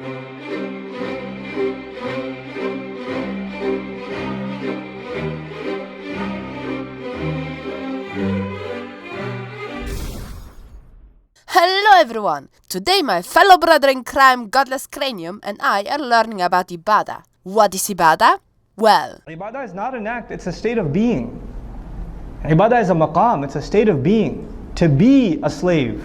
Hello everyone! Today my fellow brother in crime, Godless Cranium and I are learning about Ibadah. What is Ibadah? Well, Ibadah is not an act, it's a state of being. Ibadah is a maqam, it's a state of being. To be a slave.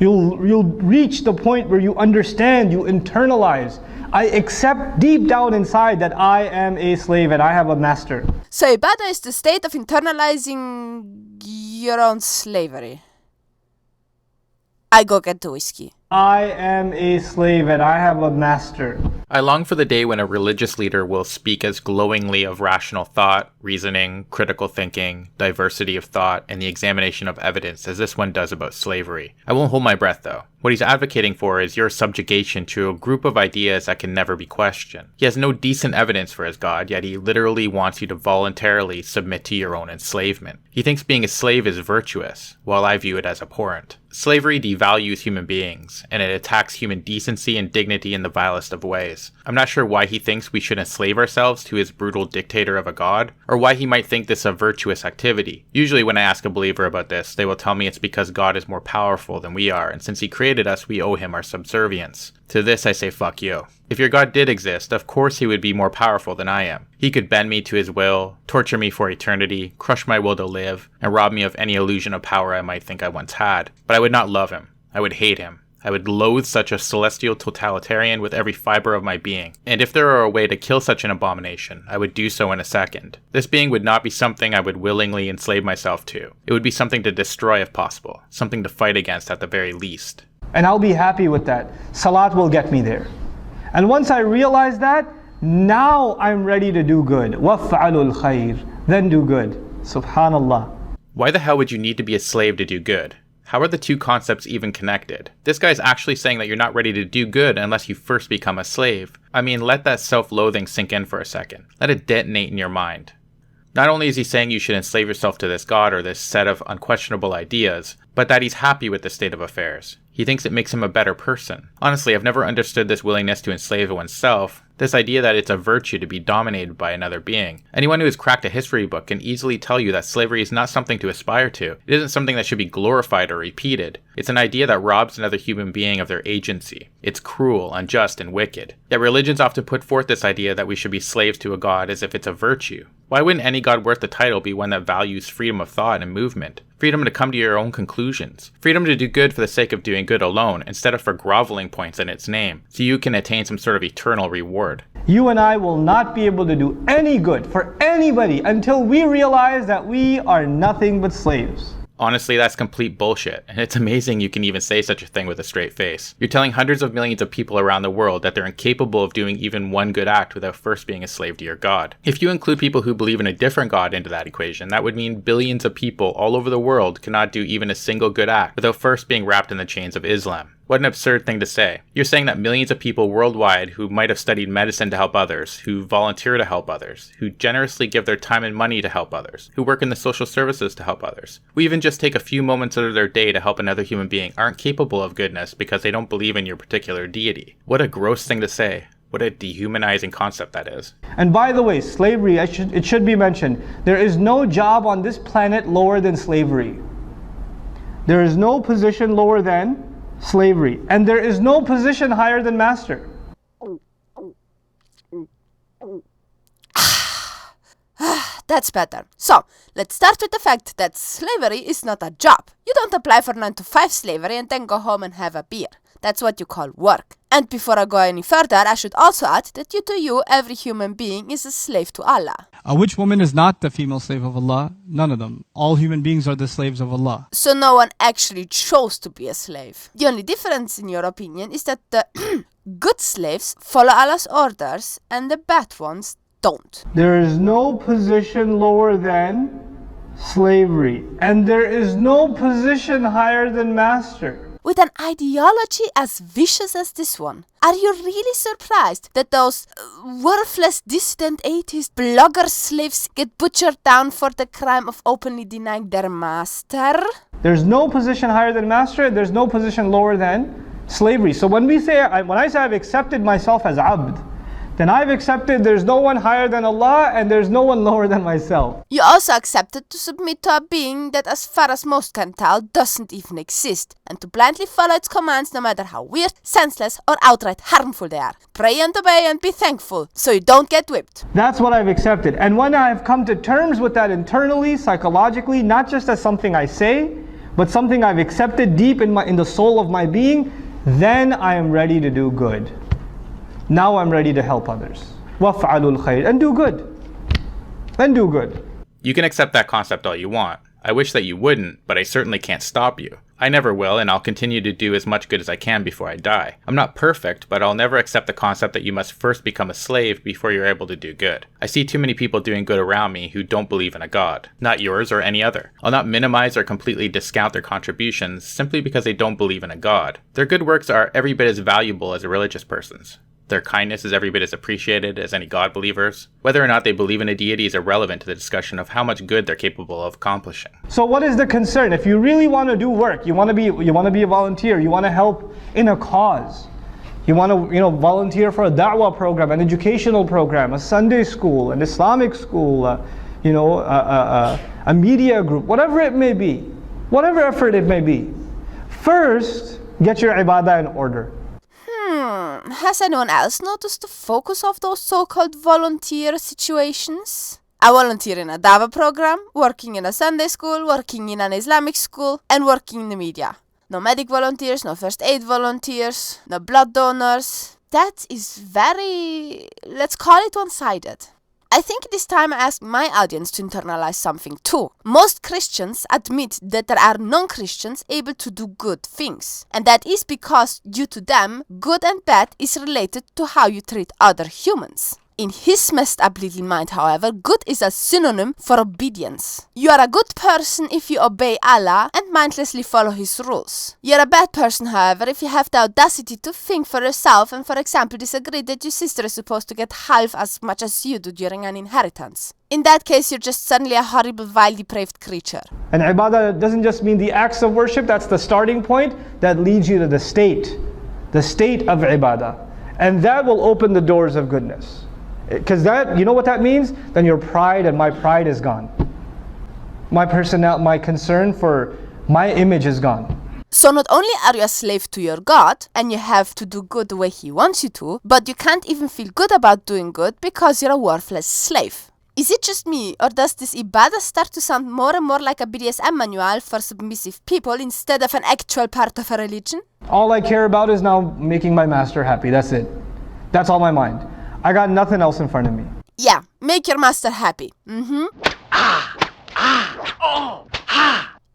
You'll reach the point where you understand, you internalize. I accept deep down inside that I am a slave and I have a master. So Ibadah is the state of internalizing your own slavery. I go get the whiskey. I am a slave and I have a master. I long for the day when a religious leader will speak as glowingly of rational thought, reasoning, critical thinking, diversity of thought, and the examination of evidence as this one does about slavery. I won't hold my breath though. What he's advocating for is your subjugation to a group of ideas that can never be questioned. He has no decent evidence for his God, yet he literally wants you to voluntarily submit to your own enslavement. He thinks being a slave is virtuous, while I view it as abhorrent. Slavery devalues human beings, and it attacks human decency and dignity in the vilest of ways. I'm not sure why he thinks we should enslave ourselves to his brutal dictator of a god, or why he might think this a virtuous activity. Usually when I ask a believer about this, they will tell me it's because God is more powerful than we are, and since he created us, we owe him our subservience. To this I say fuck you. If your God did exist, of course he would be more powerful than I am. He could bend me to his will, torture me for eternity, crush my will to live, and rob me of any illusion of power I might think I once had. But I would not love him. I would hate him. I would loathe such a celestial totalitarian with every fiber of my being. And if there were a way to kill such an abomination, I would do so in a second. This being would not be something I would willingly enslave myself to. It would be something to destroy if possible, something to fight against at the very least. And I'll be happy with that. Salat will get me there. And once I realize that, now I'm ready to do good. وَافْعَلُوا الْخَيْرِ. Then do good. Subhanallah. Why the hell would you need to be a slave to do good? How are the two concepts even connected? This guy's actually saying that you're not ready to do good unless you first become a slave. I mean, let that self-loathing sink in for a second. Let it detonate in your mind. Not only is he saying you should enslave yourself to this god or this set of unquestionable ideas, but that he's happy with the state of affairs. He thinks it makes him a better person. Honestly, I've never understood this willingness to enslave oneself, this idea that it's a virtue to be dominated by another being. Anyone who has cracked a history book can easily tell you that slavery is not something to aspire to. It isn't something that should be glorified or repeated. It's an idea that robs another human being of their agency. It's cruel, unjust, and wicked. Yet religions often put forth this idea that we should be slaves to a god as if it's a virtue. Why wouldn't any god worth the title be one that values freedom of thought and movement? Freedom to come to your own conclusions. Freedom to do good for the sake of doing good alone, instead of for groveling points in its name, so you can attain some sort of eternal reward. You and I will not be able to do any good for anybody until we realize that we are nothing but slaves. Honestly, that's complete bullshit, and it's amazing you can even say such a thing with a straight face. You're telling hundreds of millions of people around the world that they're incapable of doing even one good act without first being a slave to your god. If you include people who believe in a different god into that equation, that would mean billions of people all over the world cannot do even a single good act without first being wrapped in the chains of Islam. What an absurd thing to say. You're saying that millions of people worldwide who might have studied medicine to help others, who volunteer to help others, who generously give their time and money to help others, who work in the social services to help others, who even just take a few moments out of their day to help another human being aren't capable of goodness because they don't believe in your particular deity. What a gross thing to say. What a dehumanizing concept that is. And by the way, slavery, it should be mentioned, there is no job on this planet lower than slavery. There is no position lower than slavery. And there is no position higher than master. That's better. So, let's start with the fact that slavery is not a job. You don't apply for 9-to-5 slavery and then go home and have a beer. That's what you call work. And before I go any further, I should also add that to you, every human being is a slave to Allah. Which woman is not the female slave of Allah? None of them. All human beings are the slaves of Allah. So no one actually chose to be a slave. The only difference, in your opinion, is that the good slaves follow Allah's orders and the bad ones don't. There is no position lower than slavery. And there is no position higher than master. With an ideology as vicious as this one, are you really surprised that those worthless dissident atheist blogger slaves get butchered down for the crime of openly denying their master? There's no position higher than master, there's no position lower than Slavery. So when I say I've accepted myself as abd, then I've accepted there's no one higher than Allah and there's no one lower than myself. You also accepted to submit to a being that, as far as most can tell, doesn't even exist, and to blindly follow its commands no matter how weird, senseless, or outright harmful they are. Pray and obey and be thankful, so you don't get whipped. That's what I've accepted. And when I've come to terms with that internally, psychologically, not just as something I say, but something I've accepted deep in the soul of my being, then I am ready to do good. Now I'm ready to help others. وَافْعَلُوا الْخَيْرِ. And do good. And do good. You can accept that concept all you want. I wish that you wouldn't, but I certainly can't stop you. I never will, and I'll continue to do as much good as I can before I die. I'm not perfect, but I'll never accept the concept that you must first become a slave before you're able to do good. I see too many people doing good around me who don't believe in a God, not yours or any other. I'll not minimize or completely discount their contributions simply because they don't believe in a God. Their good works are every bit as valuable as a religious person's. Their kindness is every bit as appreciated as any God believers. Whether or not they believe in a deity is irrelevant to the discussion of how much good they're capable of accomplishing. So what is the concern? If you really want to do work, you want to be a volunteer, you want to help in a cause, you want to volunteer for a da'wah program, an educational program, a Sunday school, an Islamic school, a media group, whatever it may be, whatever effort it may be. First, get your ibadah in order. Has anyone else noticed the focus of those so-called volunteer situations? I volunteer in a dawah program, working in a Sunday school, working in an Islamic school, and working in the media. No medic volunteers, no first aid volunteers, no blood donors. That is very, let's call it one-sided. I think it is time I ask my audience to internalize something too. Most Christians admit that there are non-Christians able to do good things. And that is because, due to them, good and bad is related to how you treat other humans. In his messed up little mind, however, good is a synonym for obedience. You are a good person if you obey Allah and mindlessly follow His rules. You are a bad person, however, if you have the audacity to think for yourself and, for example, disagree that your sister is supposed to get half as much as you do during an inheritance. In that case, you're just suddenly a horrible, vile, depraved creature. And ibadah doesn't just mean the acts of worship, that's the starting point that leads you to the state of ibadah. And that will open the doors of goodness. Because you know what that means? Then your pride and my pride is gone. My concern for my image is gone. So not only are you a slave to your God, and you have to do good the way He wants you to, but you can't even feel good about doing good because you're a worthless slave. Is it just me, or does this ibadah start to sound more and more like a BDSM manual for submissive people instead of an actual part of a religion? All I care about is now making my master happy, that's it. That's all my mind. I got nothing else in front of me. Yeah, make your master happy.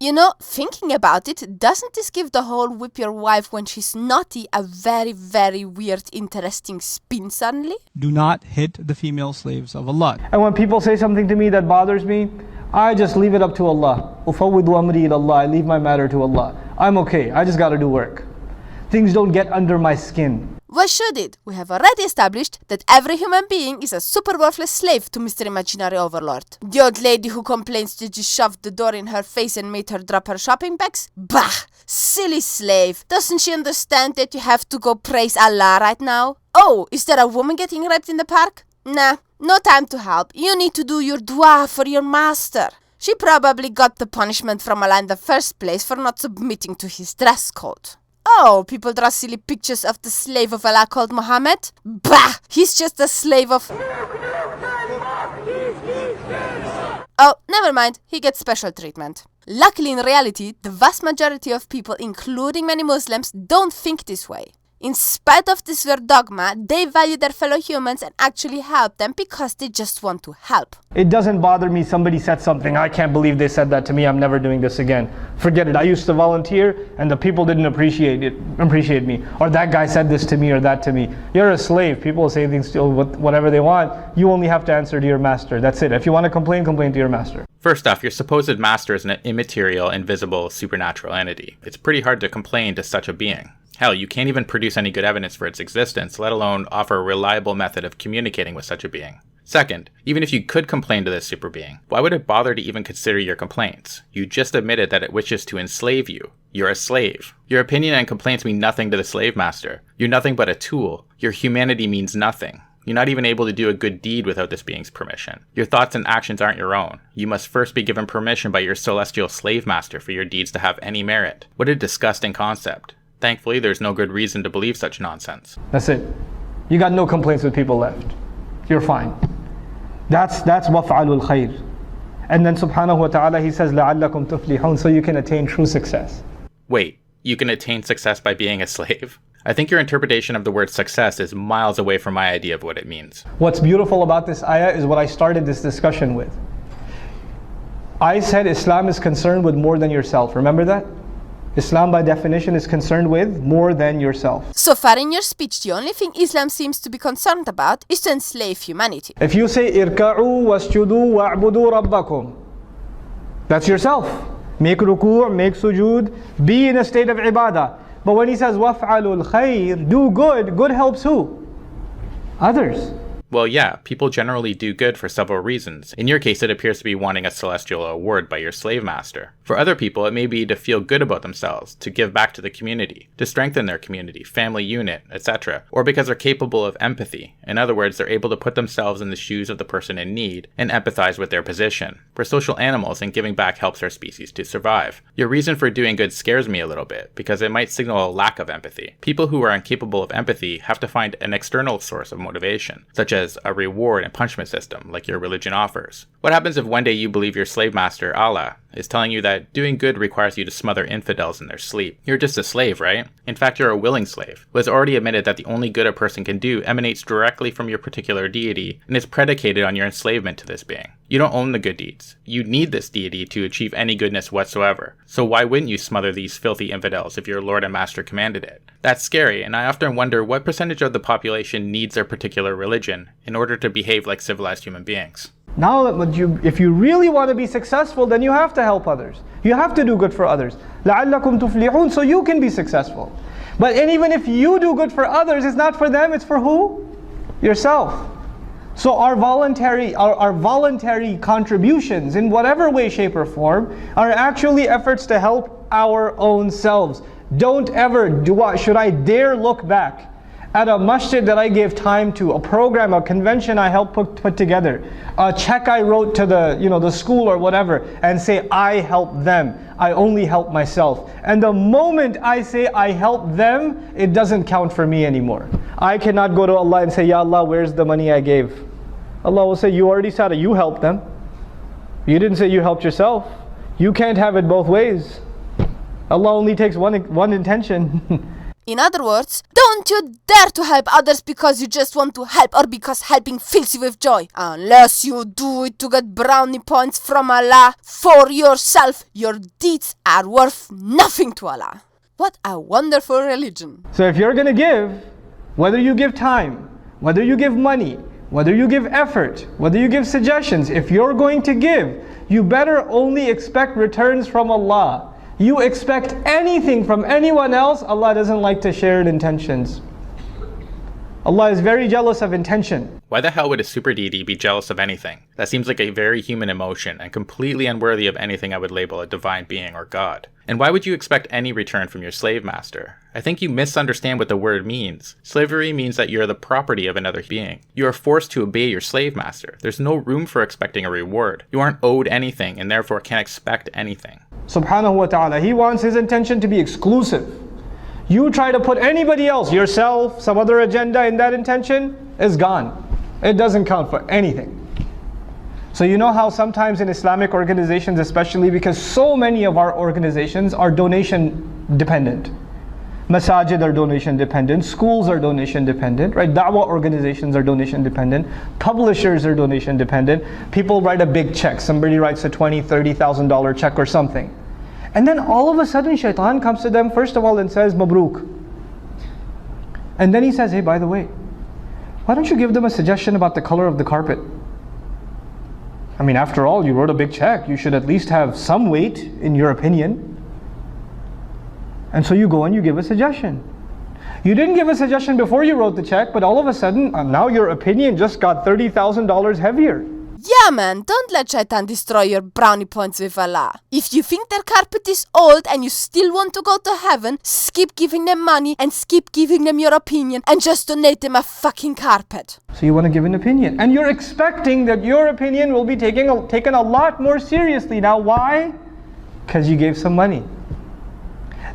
You know, thinking about it, doesn't this give the whole whip your wife when she's naughty a very, very weird, interesting spin suddenly? Do not hit the female slaves of Allah. And when people say something to me that bothers me, I just leave it up to Allah. Ufawwidu amri ila Allah. I leave my matter to Allah. I'm okay. I just gotta do work. Things don't get under my skin. Why should it? We have already established that every human being is a super worthless slave to Mr. Imaginary Overlord. The old lady who complains that you shoved the door in her face and made her drop her shopping bags? Bah! Silly slave! Doesn't she understand that you have to go praise Allah right now? Oh, is there a woman getting raped in the park? Nah, no time to help. You need to do your dua for your master. She probably got the punishment from Allah in the first place for not submitting to his dress code. Oh, people draw silly pictures of the slave of Allah called Muhammad? Bah! He's just a slave of... Oh, never mind. He gets special treatment. Luckily, in reality, the vast majority of people, including many Muslims, don't think this way. In spite of this weird dogma, they value their fellow humans and actually help them because they just want to help. It doesn't bother me somebody said something, I can't believe they said that to me, I'm never doing this again. Forget it, I used to volunteer and the people didn't appreciate me. Or that guy said this to me or that to me. You're a slave, people say things to whatever they want. You only have to answer to your master, that's it. If you want to complain, complain to your master. First off, your supposed master is an immaterial, invisible, supernatural entity. It's pretty hard to complain to such a being. Hell, you can't even produce any good evidence for its existence, let alone offer a reliable method of communicating with such a being. Second, even if you could complain to this super being, why would it bother to even consider your complaints? You just admitted that it wishes to enslave you. You're a slave. Your opinion and complaints mean nothing to the slave master. You're nothing but a tool. Your humanity means nothing. You're not even able to do a good deed without this being's permission. Your thoughts and actions aren't your own. You must first be given permission by your celestial slave master for your deeds to have any merit. What a disgusting concept. Thankfully, there's no good reason to believe such nonsense. That's it. You got no complaints with people left. You're fine. That's waf'alul khair. And then subhanahu wa ta'ala, he says, لَعَلَّكُمْ تُفْلِحُونَ, so you can attain true success. Wait, you can attain success by being a slave? I think your interpretation of the word success is miles away from my idea of what it means. What's beautiful about this ayah is what I started this discussion with. I said Islam is concerned with more than yourself. Remember that? Islam by definition is concerned with more than yourself. So far in your speech, the only thing Islam seems to be concerned about is to enslave humanity. If you say irka'u wasjudu wa'budu rabbakum, that's yourself. Make ruku', make sujood, be in a state of ibadah. But when he says waf'alul khair, do good, good helps who? Others. Well, yeah, people generally do good for several reasons. In your case, it appears to be wanting a celestial award by your slave master. For other people, it may be to feel good about themselves, to give back to the community, to strengthen their community, family unit, etc. Or because they're capable of empathy. In other words, they're able to put themselves in the shoes of the person in need and empathize with their position. We're social animals, and giving back helps our species to survive. Your reason for doing good scares me a little bit, because it might signal a lack of empathy. People who are incapable of empathy have to find an external source of motivation, such as a reward and punishment system like your religion offers. What happens if one day you believe your slave master, Allah, is telling you that doing good requires you to smother infidels in their sleep? You're just a slave, right? In fact, you're a willing slave, who has already admitted that the only good a person can do emanates directly from your particular deity and is predicated on your enslavement to this being. You don't own the good deeds. You need this deity to achieve any goodness whatsoever. So why wouldn't you smother these filthy infidels if your Lord and Master commanded it? That's scary, and I often wonder what percentage of the population needs their particular religion in order to behave like civilized human beings. Now, if you really want to be successful, then you have to help others. You have to do good for others. لَعَلَّكُمْ تُفْلِحُونَ, so you can be successful. And even if you do good for others, it's not for them, it's for who? Yourself. So our voluntary contributions in whatever way, shape or form are actually efforts to help our own selves. Don't ever, should I dare look back at a masjid that I gave time to, a program, a convention I helped put together, a check I wrote to the school or whatever, and say I helped them. I only help myself. And the moment I say I help them, it doesn't count for me anymore. I cannot go to Allah and say, Ya Allah, where's the money I gave? Allah will say, you already said it, you helped them. You didn't say you helped yourself. You can't have it both ways. Allah only takes one intention. In other words, don't you dare to help others because you just want to help or because helping fills you with joy. Unless you do it to get brownie points from Allah for yourself, your deeds are worth nothing to Allah. What a wonderful religion. So if you're going to give, whether you give time, whether you give money, whether you give effort, whether you give suggestions, if you're going to give, you better only expect returns from Allah. You expect anything from anyone else, Allah doesn't like to share intentions. Allah is very jealous of intention. Why the hell would a super deity be jealous of anything? That seems like a very human emotion and completely unworthy of anything I would label a divine being or God. And why would you expect any return from your slave master? I think you misunderstand what the word means. Slavery means that you're the property of another being. You are forced to obey your slave master. There's no room for expecting a reward. You aren't owed anything and therefore can't expect anything. Subhanahu wa ta'ala, He wants His intention to be exclusive. You try to put anybody else, yourself, some other agenda in that intention, is gone. It doesn't count for anything. So you know how sometimes in Islamic organizations, especially because so many of our organizations are donation dependent. Masajid are donation dependent, schools are donation dependent, right? Da'wah organizations are donation dependent, publishers are donation dependent. People write a big check, somebody writes a $20,000, $30,000 check or something. And then all of a sudden shaitan comes to them first of all and says, Mabruk. And then he says, hey, by the way, why don't you give them a suggestion about the color of the carpet? I mean, after all, you wrote a big check. You should at least have some weight in your opinion. And so you go and you give a suggestion. You didn't give a suggestion before you wrote the check, but all of a sudden, now your opinion just got $30,000 heavier. Yeah, man, don't let shaitan destroy your brownie points with Allah. If you think their carpet is old and you still want to go to heaven, skip giving them money and skip giving them your opinion and just donate them a fucking carpet. So you want to give an opinion, and you're expecting that your opinion will be taken a lot more seriously. Now, why? Because you gave some money.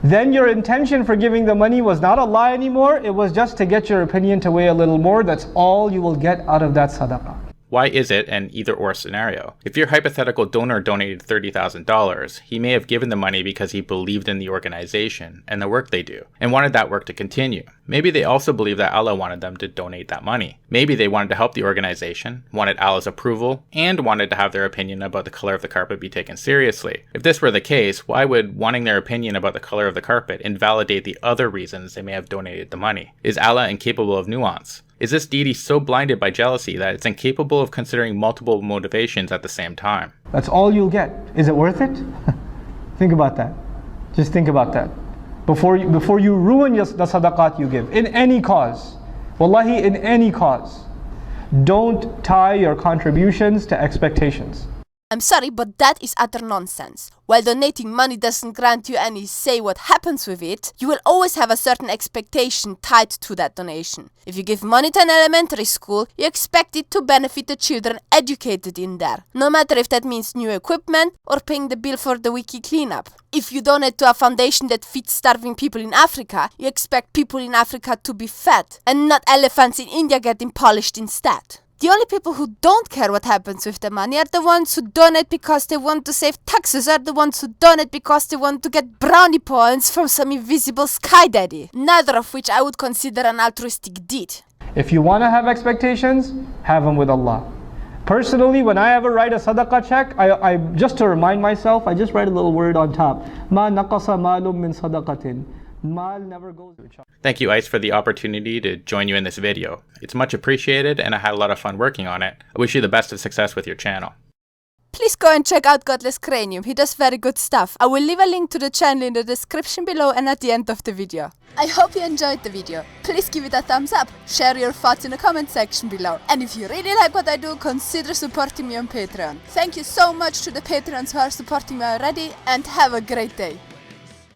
Then your intention for giving the money was not Allah anymore. It was just to get your opinion to weigh a little more. That's all you will get out of that sadaqah. Why is it an either-or scenario? If your hypothetical donor donated $30,000, he may have given the money because he believed in the organization and the work they do, and wanted that work to continue. Maybe they also believe that Allah wanted them to donate that money. Maybe they wanted to help the organization, wanted Allah's approval, and wanted to have their opinion about the color of the carpet be taken seriously. If this were the case, why would wanting their opinion about the color of the carpet invalidate the other reasons they may have donated the money? Is Allah incapable of nuance? Is this deity so blinded by jealousy that it's incapable of considering multiple motivations at the same time? That's all you'll get. Is it worth it? Think about that. Just think about that. Before you ruin the sadaqat you give, in any cause, wallahi, in any cause, don't tie your contributions to expectations. I'm sorry, but that is utter nonsense. While donating money doesn't grant you any say what happens with it, you will always have a certain expectation tied to that donation. If you give money to an elementary school, you expect it to benefit the children educated in there, no matter if that means new equipment or paying the bill for the wiki cleanup. If you donate to a foundation that feeds starving people in Africa, you expect people in Africa to be fed, and not elephants in India getting polished instead. The only people who don't care what happens with the money are the ones who donate because they want to save taxes, are the ones who donate because they want to get brownie points from some invisible sky daddy, neither of which I would consider an altruistic deed. If you want to have expectations, have them with Allah. Personally, when I ever write a sadaqah check, I just to remind myself, I just write a little word on top. Ma naqasa malum min sadaqatin. Mal never goes to child. Thank you, Ice, for the opportunity to join you in this video. It's much appreciated, and I had a lot of fun working on it. I wish you the best of success with your channel. Please go and check out Godless Cranium, he does very good stuff. I will leave a link to the channel in the description below and at the end of the video. I hope you enjoyed the video. Please give it a thumbs up, share your thoughts in the comment section below. And if you really like what I do, consider supporting me on Patreon. Thank you so much to the Patreons who are supporting me already, and have a great day.